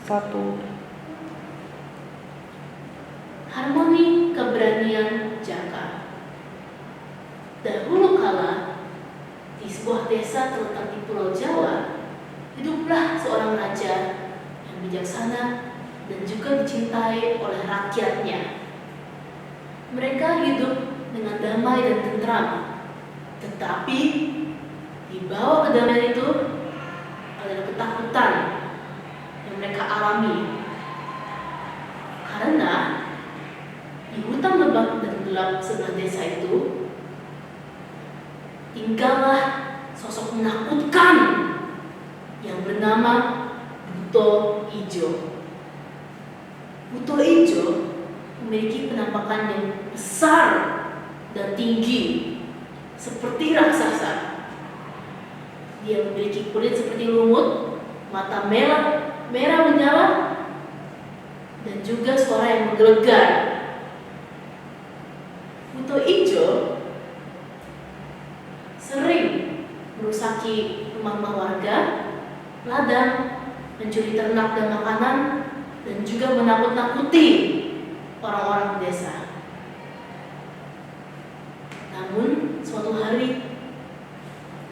1. Harmoni keberanian Jaka. Dahulu kala, di sebuah desa terletak di Pulau Jawa, hiduplah seorang raja yang bijaksana dan juga dicintai oleh rakyatnya. Mereka hidup dengan damai dan tentram, tetapi di bawah kedamaian itu adalah ketakutan yang mereka alami. Karena di hutan lebat dan gelap sebelah desa itu tinggallah sosok menakutkan yang bernama Buto Ijo. Buto Ijo memiliki penampakan yang besar dan tinggi seperti raksasa. Dia memiliki kulit seperti lumut, mata merah menyala, dan juga suara yang menggelegar. Buto Ijo sering merusaki rumah-rumah warga, ladang, mencuri ternak dan makanan, dan juga menakut-nakuti orang-orang di desa. Namun suatu hari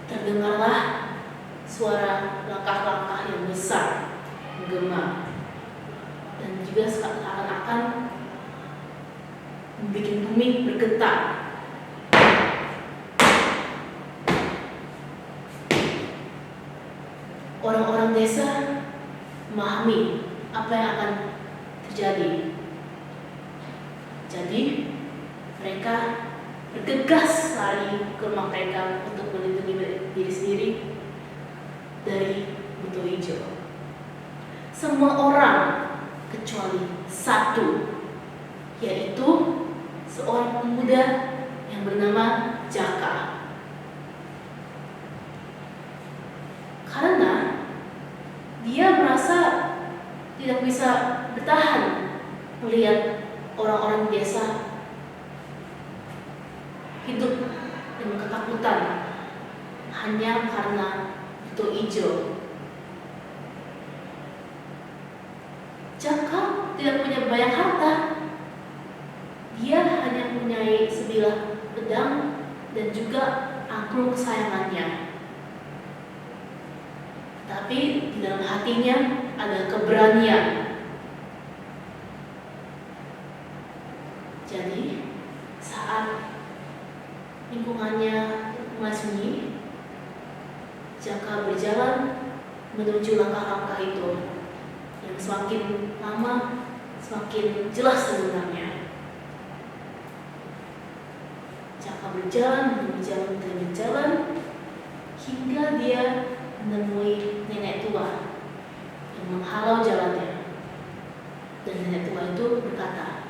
terdengarlah suara langkah-langkah yang besar menggema, dan juga seakan-akan membuat bumi bergetar. Orang-orang desa memahami apa yang akan terjadi. Jadi mereka bergegas lari ke rumah mereka untuk melindungi diri sendiri dari Buto Ijo. Semua orang kecuali satu, yaitu seorang pemuda yang bernama Jaka. Karena dia merasa tidak bisa bertahan melihat orang-orang desa hidup dengan ketakutan hanya karena Buto Ijo. Jaka tidak punya banyak harta. Dia hanya mempunyai sebilah pedang dan juga angklung kesayangannya. Tapi di dalam hatinya ada keberanian. Jadi saat lingkungannya mulai sunyi, Jaka berjalan menuju langkah-langkah itu yang semakin lama semakin jelas sebenarnya. Jaka berjalan hingga dia menemui nenek tua yang menghalau jalannya. Dan nenek tua itu berkata,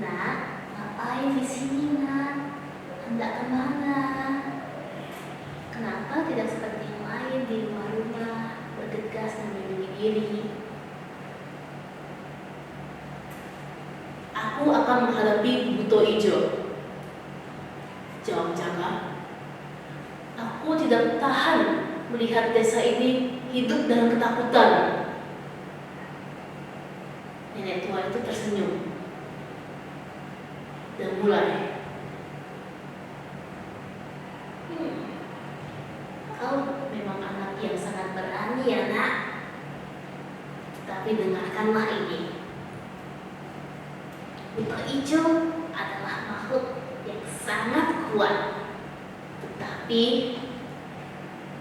"Nak, ngapain di sini, Nak? Hendak kemana? Kenapa tidak seperti yang lain di rumah-rumah, bergegas dan melindungi diri?" "Aku akan menghadapi Buto Ijo," jawab Jaka. "Aku tidak tahan melihat desa ini hidup dalam ketakutan." Nenek tua itu tersenyum dan mulai, "Kau memang anak yang sangat berani ya, Nak. Tapi dengarkanlah ini. Buto Ijo adalah makhluk yang sangat kuat. Tetapi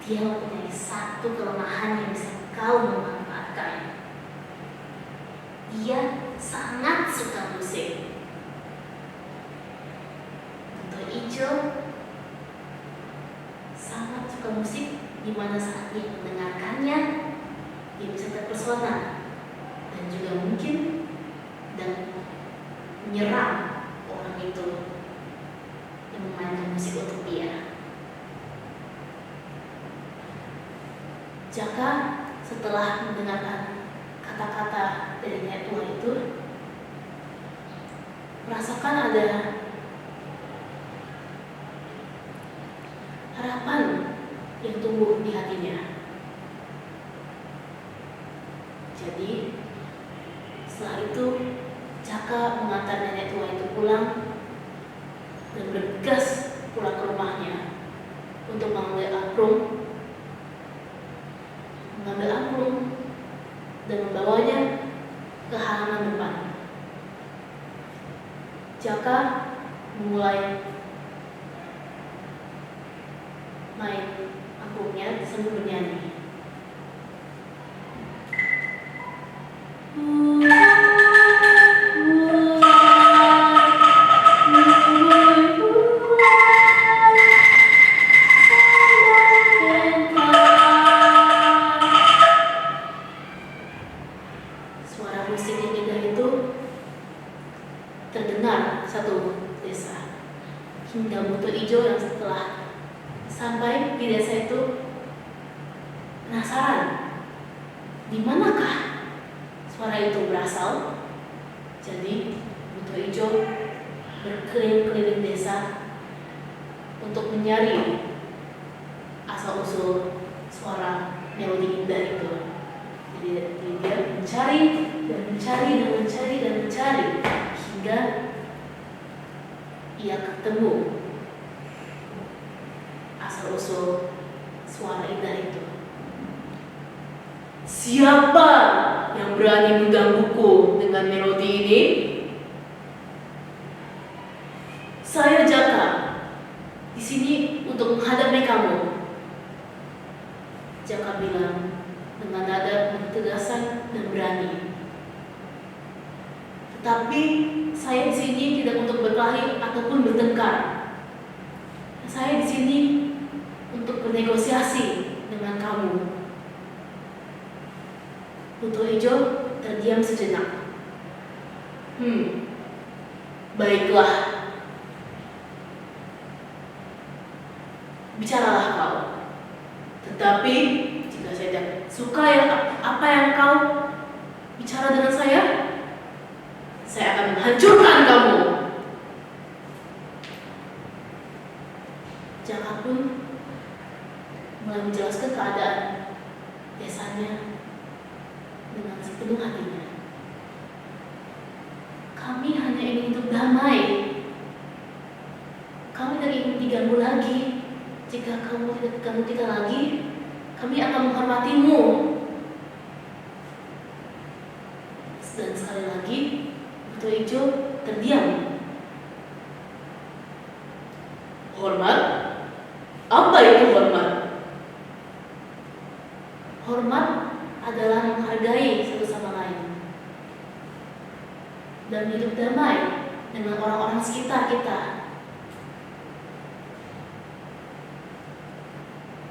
dia mempunyai satu kelemahan yang bisa kau memanfaatkan. Dia sangat suka musik. Buto Ijo sangat suka musik, di mana saat dia mendengarkannya, dia bisa terpesona dan juga mungkin dan menyerang orang itu yang memainkan musik untuk dia." Jaka setelah mendengarkan kata-kata dari nenek tua itu merasakan ada harapan yang tumbuh di hatinya. Jadi setelah itu Jaka mengantar nenek tua itu pulang dan bergegas pulang ke rumahnya untuk mengambil angklung dan membawanya ke halaman depan. Jaka memulai main angklungnya sambil bernyanyi. Suara musik yang indah itu terdengar satu desa, hingga Buto Ijo yang setelah sampai di desa itu penasaran di manakah suara itu berasal. Jadi Buto Ijo berkeliling-keliling desa untuk mencari asal-usul suara melodi indah itu. Jadi dia mencari hingga ia ketemu asal-usul suara indah itu. Siapa yang berani menggangguku dengan melodi ini? Saya Jaka, di sini untuk menghadapi kamu. Jaka bilang dengan nada ketegasan dan berani. Tetapi saya di sini tidak untuk berkelahi ataupun bertengkar. Saya di sini untuk bernegosiasi dengan kamu. Buto Ijo terdiam sejenak. Baiklah. Bicaralah kau. Tetapi jika saya tidak suka apa yang kau bicara dengan saya akan menghancurkan kamu. Jaka pun mulai menjelaskan keadaan desanya dengan sepenuh hatinya. Kami hanya ingin hidup damai. Kami tidak ingin diganggu lagi. Jika kamu tidak ganggu kita lagi, kami akan menghormatimu. Dan sekali lagi Buto Ijo terdiam. Hormat? Apa itu hormat? Hormat adalah menghargai satu sama lain dan hidup damai dengan orang-orang sekitar kita.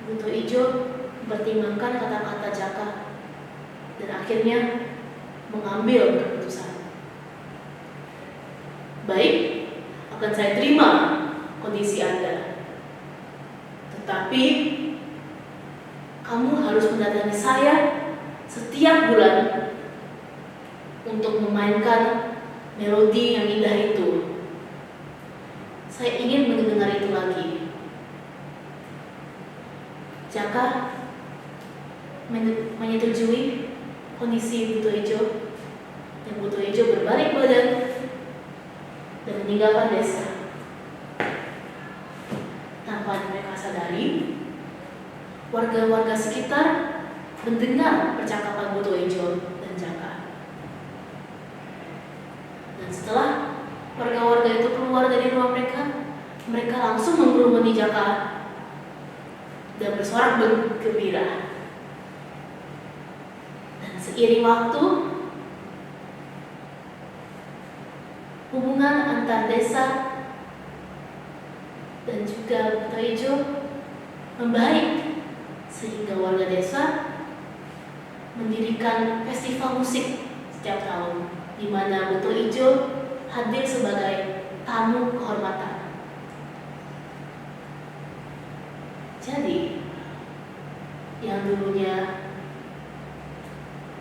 Buto Ijo mempertimbangkan kata-kata Jaka dan akhirnya mengambil keputusan. Baik, akan saya terima kondisi Anda. Tetapi kamu harus mendatangi saya setiap bulan untuk memainkan melodi yang indah itu. Saya ingin mendengar itu lagi. Jaka menyetujui kondisi Buto Ijo, dan Buto Ijo berbalik badan dan meninggalkan desa. Tanpa mereka sadari, warga-warga sekitar mendengar percakapan Buto Ijo dan Jaka. Dan setelah warga-warga itu keluar dari rumah mereka langsung menggerumuni Jaka dan bersorak bergembira. Dan seiring waktu, hubungan antar desa dan juga Buto Ijo membaik, sehingga warga desa mendirikan festival musik setiap tahun, di mana Buto Ijo hadir sebagai tamu kehormatan. Jadi, yang dulunya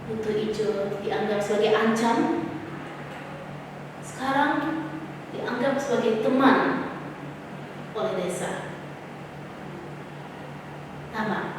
Buto Ijo dianggap sebagai ancam, sekarang dianggap sebagai teman oleh desa. Nama